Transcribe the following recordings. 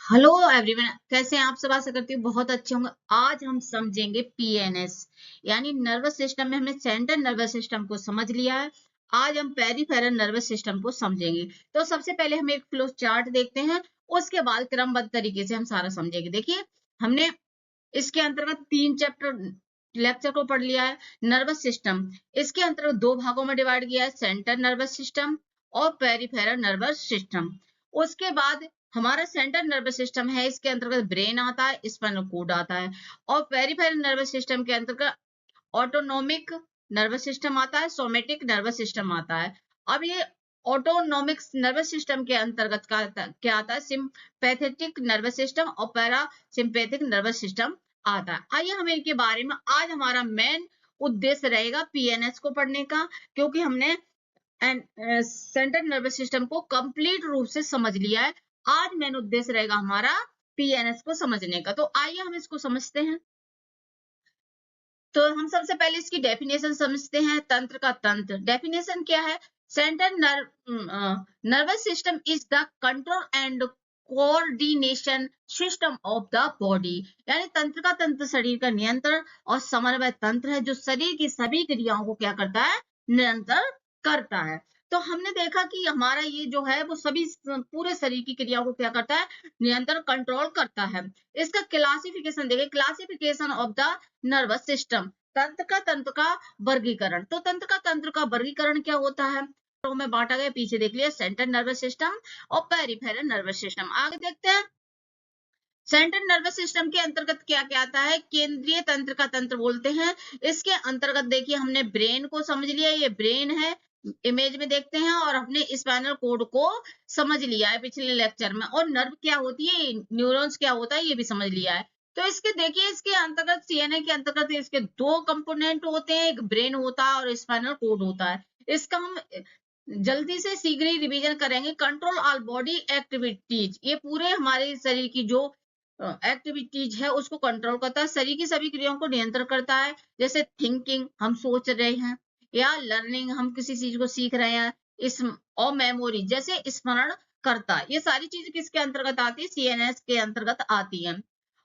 Hello everyone, कैसे हैं आप सब? आशा करती हूँ बहुत अच्छे होंगे। आज हम समझेंगे पीएनएस यानी नर्वस सिस्टम में हमने सेंट्रल नर्वस सिस्टम को समझ लिया है। आज हम पेरिफेरल नर्वस सिस्टम को समझेंगे। तो सबसे पहले हम एक फ्लो चार्ट देखते हैं, उसके बाद क्रमबद्ध तरीके से हम सारा समझेंगे। देखिए, हमने इसके अंतर्गत 3 चैप्टर लेक्चर को पढ़ लिया है। नर्वस सिस्टम इसके अंतर्गत 2 भागों में डिवाइड किया है, सेंट्रल नर्वस सिस्टम और पेरिफेरल नर्वस सिस्टम। उसके बाद हमारा सेंट्रल नर्वस सिस्टम है, इसके अंतर्गत ब्रेन आता है, स्पाइनल कॉर्ड आता है। और पेरिफेरल नर्वस सिस्टम के अंतर्गत ऑटोनोमिक नर्वस सिस्टम आता है, सोमेटिक नर्वस सिस्टम आता है। अब ये ऑटोनोमिक नर्वस सिस्टम के अंतर्गत क्या आता है? सिंपैथेटिक नर्वस सिस्टम और पैरा सिंपैथिक नर्वस सिस्टम आता है। आइए हम इनके बारे में, आज हमारा मेन उद्देश्य रहेगा पीएनएस को पढ़ने का, क्योंकि हमने सेंट्रल नर्वस सिस्टम को कंप्लीट रूप से समझ लिया है। आज मेन उद्देश्य रहेगा हमारा पीएनएस को समझने का। तो आइए हम इसको समझते हैं। तो हम सबसे पहले इसकी डेफिनेशन समझते हैं। तंत्र का तंत्र डेफिनेशन क्या है? Central nervous system is the control and coordination system of the body. यानी तंत्र का तंत्र शरीर का नियंत्रण और समन्वय तंत्र है, जो शरीर की सभी क्रियाओं को क्या करता है? नियंत्रण करता है। तो हमने देखा कि हमारा ये जो है वो सभी पूरे शरीर की क्रियाओं को क्या करता है? नियंत्रण, कंट्रोल करता है। इसका क्लासिफिकेशन देखिए, classification of the nervous system, तंत्र का वर्गीकरण। तो तंत्र का तंत्र का वर्गीकरण क्या होता है? तो में बांटा गया, पीछे देख लिया, सेंट्रल नर्वस सिस्टम और पेरिफेरल नर्वस सिस्टम। आगे देखते हैं, सेंट्रल नर्वस सिस्टम के अंतर्गत क्या क्या आता है? केंद्रीय तंत्र का तंत्र बोलते हैं। इसके अंतर्गत देखिए, हमने ब्रेन को समझ लिया, ये ब्रेन है, इमेज में देखते हैं, और हमने स्पाइनल कोड को समझ लिया है पिछले लेक्चर में। और नर्व क्या होती है, न्यूरॉन्स क्या होता है, ये भी समझ लिया है। तो इसके देखिए, इसके अंतर्गत सीएनए के अंतर्गत इसके 2 कंपोनेंट होते हैं, एक ब्रेन होता है और स्पाइनल कोड होता है। इसका हम जल्दी से शीघ्र ही रिवीजन करेंगे। कंट्रोल ऑल बॉडी एक्टिविटीज, ये पूरे हमारे शरीर की जो एक्टिविटीज है उसको कंट्रोल करता है, शरीर की सभी क्रियाओं को नियंत्रण करता है। जैसे थिंकिंग, हम सोच रहे हैं, या लर्निंग, हम किसी चीज को सीख रहे हैं, इस और मेमोरी, जैसे स्मरण करता है। ये सारी चीज किसके अंतर्गत आती है? सीएनएस के अंतर्गत आती है।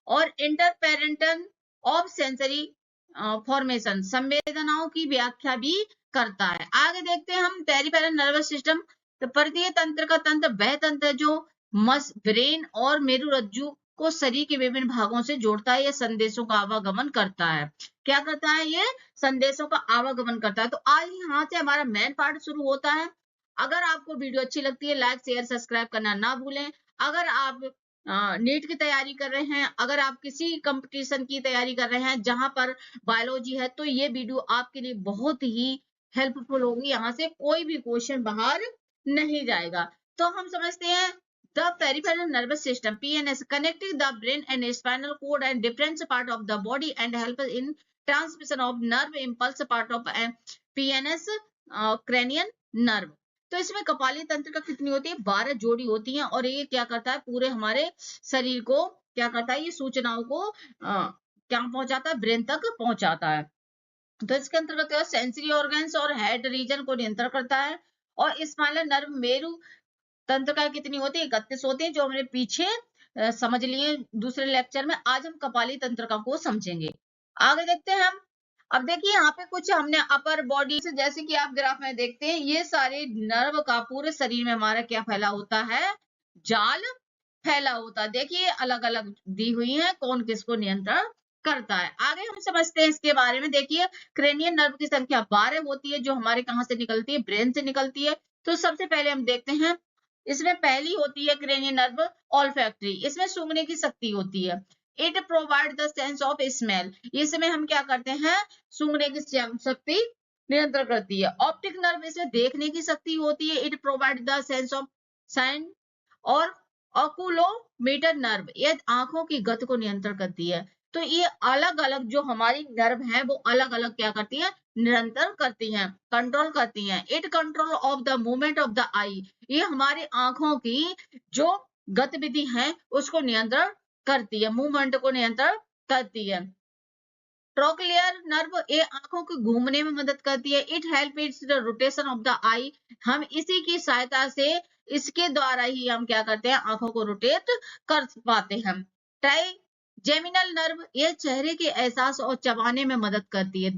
और इंटरपेरेंटल ऑफ सेंसरी फॉर्मेशन, संवेदनाओं की व्याख्या भी करता है। आगे देखते हैं हम पेरिफेरल नर्वस सिस्टम। तो परतीय तंत्र का तंत्र वह तंत्र है जो ब्रेन और मेरुरज्जु को शरीर के विभिन्न भागों से जोड़ता है, या संदेशों का आवागमन करता है। क्या करता है? ये संदेशों का आवागमन करता है। तो आज यहाँ से हमारा मेन पार्ट शुरू होता है। अगर आपको वीडियो अच्छी लगती है, लाइक शेयर सब्सक्राइब करना ना भूलें। अगर आप नीट की तैयारी कर रहे हैं, अगर आप किसी कंपटीशन की तैयारी कर रहे हैं जहां पर बायोलॉजी है, तो ये वीडियो आपके लिए बहुत ही हेल्पफुल होगी। यहाँ से कोई भी क्वेश्चन बाहर नहीं जाएगा। तो हम समझते हैं, the peripheral nervous system PNS connecting the brain and spinal cord and different part of the body and help in transmission of nerve impulse part of PNS cranial nerve। तो इसमें कपाली तंत्र का कितनी होती है? 12 जोड़ी होती हैं, और ये क्या करता है? पूरे हमारे शरीर को क्या करता है? ये सूचनाओं को क्या पहुंचाता है? ब्रेन तक पहुंचाता है। तो इसके अंतर्गत सेंसरी ऑर्गन्स और हेड रीजन को नियंत्रण करता है। और स्पाइनल नर्व मेरु तंत्र का कितनी होती है? 31 होती है, जो हमने पीछे समझ लिए दूसरे लेक्चर में। आज हम कपाली तंत्र का को समझेंगे। आगे देखते हैं हम। अब देखिए, यहाँ पे कुछ हमने अपर बॉडी से, जैसे कि आप ग्राफ में देखते हैं, ये सारे नर्व का पूरे शरीर में हमारा क्या फैला होता है? जाल फैला होता है। देखिए, अलग अलग दी हुई है, कौन किसको नियंत्रण करता है। आगे हम समझते हैं इसके बारे में। देखिए, क्रेनियन नर्व की संख्या 12 होती है, जो हमारे कहाँ से निकलती है? ब्रेन से निकलती है। तो सबसे पहले हम देखते हैं, इसमें पहली होती है क्रेनियन नर्व ऑल्फैक्टरी, इसमें सूंघने की शक्ति होती है। It provide the sense of smell, इसमें हम क्या करते हैं? सूंघने की शक्ति नियंत्रण करती है। ऑप्टिक नर्व, इसमें देखने की शक्ति होती है। It provide the sense of sine. और ऑकुलोमीटर नर्व, ये आंखों की गति को नियंत्रण करती है। तो ये अलग अलग जो हमारी नर्व है, वो अलग अलग क्या करती है? निरंतर करती हैं, कंट्रोल करती हैं। It control of the movement of the eye, ये हमारी आंखों की जो गतिविधि है उसको नियंत्रण करती है, मूवमेंट को नियंत्रण करती है। ट्रोक्लियर नर्व, ये आंखों को घूमने में मदद करती है। It help its the rotation of the eye, हम इसी की सहायता से इसके द्वारा ही हम क्या करते हैं, आंखों को रोटेट कर पाते हैं। ट्राइजेमिनल नर्व, ये चेहरे के एहसास और चबाने में मदद करती है।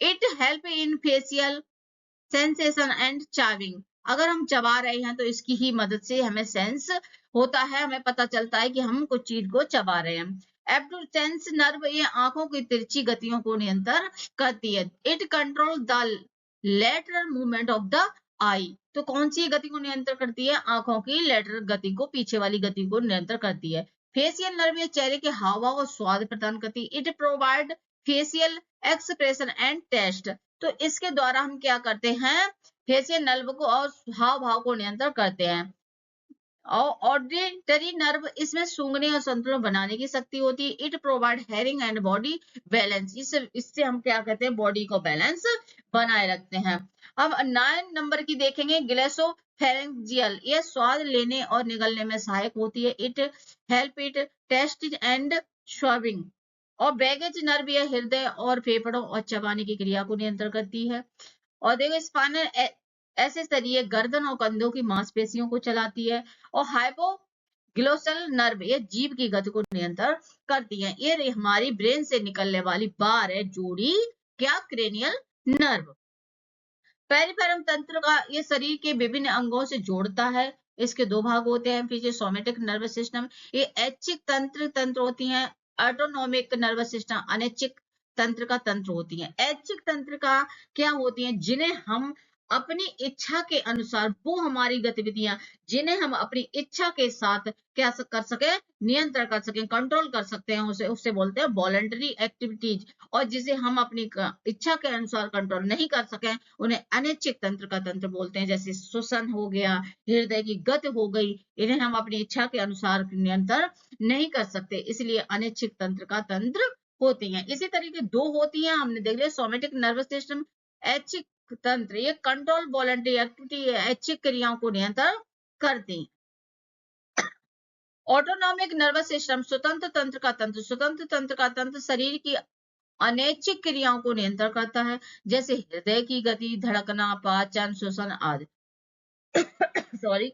It help in facial sensation and chewing. अगर हम चबा रहे हैं तो इसकी ही मदद से हमें सेंस होता है, हमें पता चलता है कि हम कुछ चीज को चबा रहे हैं। एब्डुसेंस नर्व, ये आंखों की तिरछी गतियों को नियंत्रण करती है। It control the lateral movement of the eye. तो कौन सी गति को नियंत्रण करती है, आंखों की लेटरल गति को, पीछे वाली गति को नियंत्रण करती है। फेशियल नर्व, ये चेहरे के हाव भाव और स्वाद प्रदान करती है। It provide facial expression and taste. तो इसके द्वारा हम क्या करते हैं, फेशियल नर्व को और हाव भाव को नियंत्रण करते हैं। और ऑडिटरी नर्व, इसमें सूंघने और संतुलन बनाने की शक्ति होती है। It provide hearing and body balance. इससे हम क्या कहते हैं, बॉडी को बैलेंस बनाए रखते हैं। अब 9 नंबर की देखेंगे, ग्लेसोफेरेंजियल, ये स्वाद लेने और निगलने में सहायक होती है। It help it taste and swallowing. और बैगेज नर्व, ये हृदय और फेफड़ों और चबाने की क्रिया को नियंत्रण करती है। और देखो स्पाइनल एक्सेसरी, गर्दन और कंधों की मांसपेशियों को चलाती है। और हाइपोग्लोसल नर्व, ये जीभ की गति को नियंत्रण करती है। ये हमारी ब्रेन से निकलने वाली बार है, जोड़ी क्या, क्रेनियल नर्व। पेरिफेरल तंत्र का, ये शरीर के विभिन्न अंगों से जोड़ता है। इसके 2 भाग होते हैं। पीछे सोमेटिक नर्वस सिस्टम, ये ऐच्छिक तंत्र होती हैं। ऑटोनोमिक नर्वस सिस्टम अनैच्छिक तंत्र का तंत्र होती हैं। ऐच्छिक तंत्र का क्या होती हैं, जिन्हें हम अपनी इच्छा के अनुसार, वो हमारी गतिविधियां जिन्हें हम अपनी इच्छा के साथ क्या कर सके, नियंत्रण कर सके, कंट्रोल कर सकते हैं, उसे बोलते हैं वॉलंटरी एक्टिविटीज। और जिसे हम अपनी इच्छा के अनुसार कंट्रोल नहीं कर सके, उन्हें अनैच्छिक तंत्र का तंत्र बोलते हैं। जैसे श्वसन हो गया, हृदय की गति हो गई, इन्हें हम अपनी इच्छा के अनुसार नियंत्रण नहीं कर सकते, इसलिए अनैच्छिक तंत्र का तंत्र होती हैं। इसी तरीके 2 होती हैं, हमने देख लिया, सोमेटिक नर्वस सिस्टम, ऐच्छिक तंत्र, ये कंट्रोल वॉलंटरी एक्टिविटी, ऐच्छिक क्रियाओं को नियंत्रण करती हैं। ऑटोनॉमिक नर्वस सिस्टम, स्वतंत्र तंत्र का तंत्र। स्वतंत्र तंत्र का तंत्र शरीर की अनैच्छिक क्रियाओं को नियंत्रण करता है, जैसे हृदय की गति, धड़कना, पाचन, श्वसन आदि। Sorry.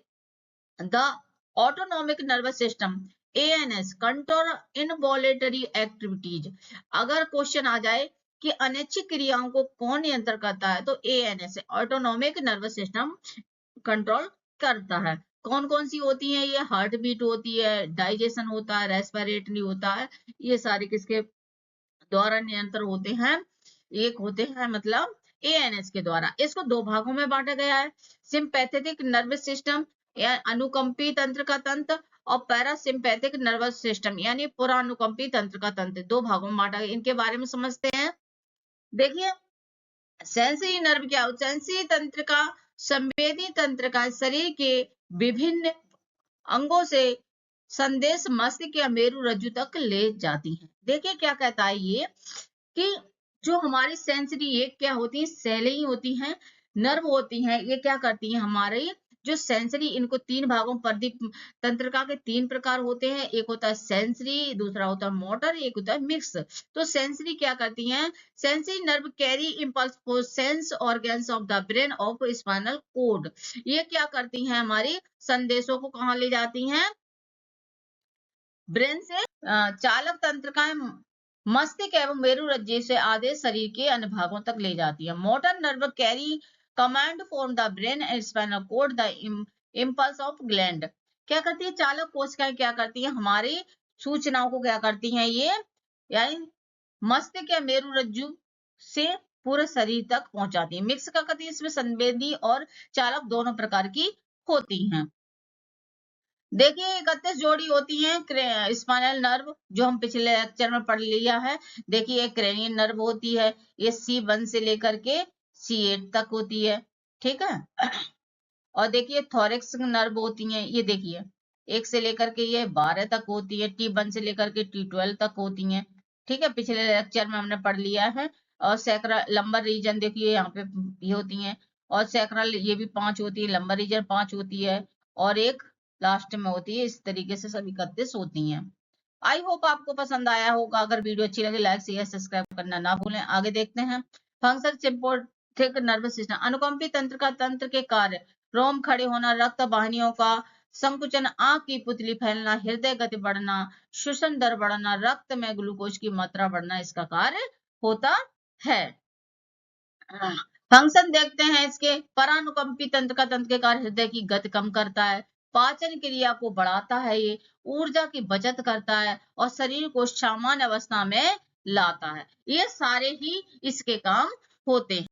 The autonomic nervous system, ANS, control involuntary activities. अगर क्वेश्चन आ जाए कि अनैच्छिक क्रियाओं को कौन नियंत्रण करता है, तो ANS, autonomic nervous system control करता है। कौन कौन सी होती है, ये हार्ट बीट होती है, डाइजेशन होता है, रेस्पिरेटरी होता है, ये सारे किसके द्वारा नियंत्रण होते हैं, एक होते हैं मतलब एएनएस के द्वारा। इसको 2 भागों में बांटा गया है, सिंपैथेटिक नर्वस सिस्टम या अनुकंपी तंत्र का तंत्र, और पैरासिम्पैथिक नर्वस सिस्टम यानी पुरानुकंपी तंत्र का तंत्र। 2 भागों में बांटा गया। इनके बारे में समझते हैं। देखिए सेंसरी नर्व क्या होता है, सेंसरी तंत्र का, संवेदी तंत्र का, शरीर के विभिन्न अंगों से संदेश मस्तिष्क या मेरु रज्जु तक ले जाती हैं। देखिए क्या कहता है ये, कि जो हमारी सेंसरी, ये क्या होती है, सेलें ही होती हैं, नर्व होती हैं। ये क्या करती हैं, हमारे जो सेंसरी, इनको 3 भागों पर, तंत्रिका के 3 प्रकार होते हैं। एक होता है सेंसरी, दूसरा होता है मोटर, एक होता है मिक्स। तो सेंसरी क्या करती हैं, sensory nerve carry impulse for sense organs of the brain of spinal cord. ये क्या करती हैं, हमारी संदेशों को कहाँ ले जाती हैं, ब्रेन से चालक तंत्र का मस्तिष्क एवं मेरुरज्जु से आदेश शरीर के अन्य भागों तक ले जाती है। Motor nerve carry command from the brain and spinal cord the impulse of gland. क्या करती है, चालक कोशिकाएं क्या करती है, हमारी सूचनाओं को क्या करती हैं, ये यानी मस्तिष्क या मेरुरज्जु से पूरे शरीर तक पहुंचाती है। मिक्स क्या करती है, इसमें संवेदी और चालक दोनों प्रकार की होती हैं। देखिए 31 जोड़ी होती हैं स्पाइनल नर्व, जो हम पिछले लेक्चर में पढ़ लिया है। देखिए क्रेनियल नर्व होती है, ये C1 से लेकर के C8 तक होती है, ठीक है। और देखिए थोरैक्स नर्व होती हैं, ये देखिए 1 से लेकर के ये 12 तक होती है, T1 से लेकर के T12 तक होती हैं, ठीक है, पिछले लेक्चर में हमने पढ़ लिया है। और सैक्रल लंबर रीजन देखिए यहाँ पे ये होती हैं, और सैक्रल ये भी 5 होती है, लंबर रीजन 5 होती है, और एक लास्ट में होती है। इस तरीके से सभी 31 होती हैं। आई होप आपको पसंद आया होगा। अगर वीडियो अच्छी लगे लाइक शेयर सब्सक्राइब करना ना भूलें। आगे देखते हैं फंक्शन सिंपैथेटिक नर्वस सिस्टम, अनुकंपी तंत्र का तंत्र के कार्य। रोम खड़े होना, रक्त वाहिनियों का संकुचन, आंख की पुतली फैलना, हृदय गति बढ़ना, श्वसन दर बढ़ना, रक्त में ग्लूकोज की मात्रा बढ़ना, इसका कार्य होता है। फंक्शन देखते हैं इसके। परानुकंपी तंत्र का तंत्र के कार्य हृदय की गति कम करता है, पाचन क्रिया को बढ़ाता है, ये ऊर्जा की बचत करता है और शरीर को सामान्य अवस्था में लाता है। ये सारे ही इसके काम होते हैं।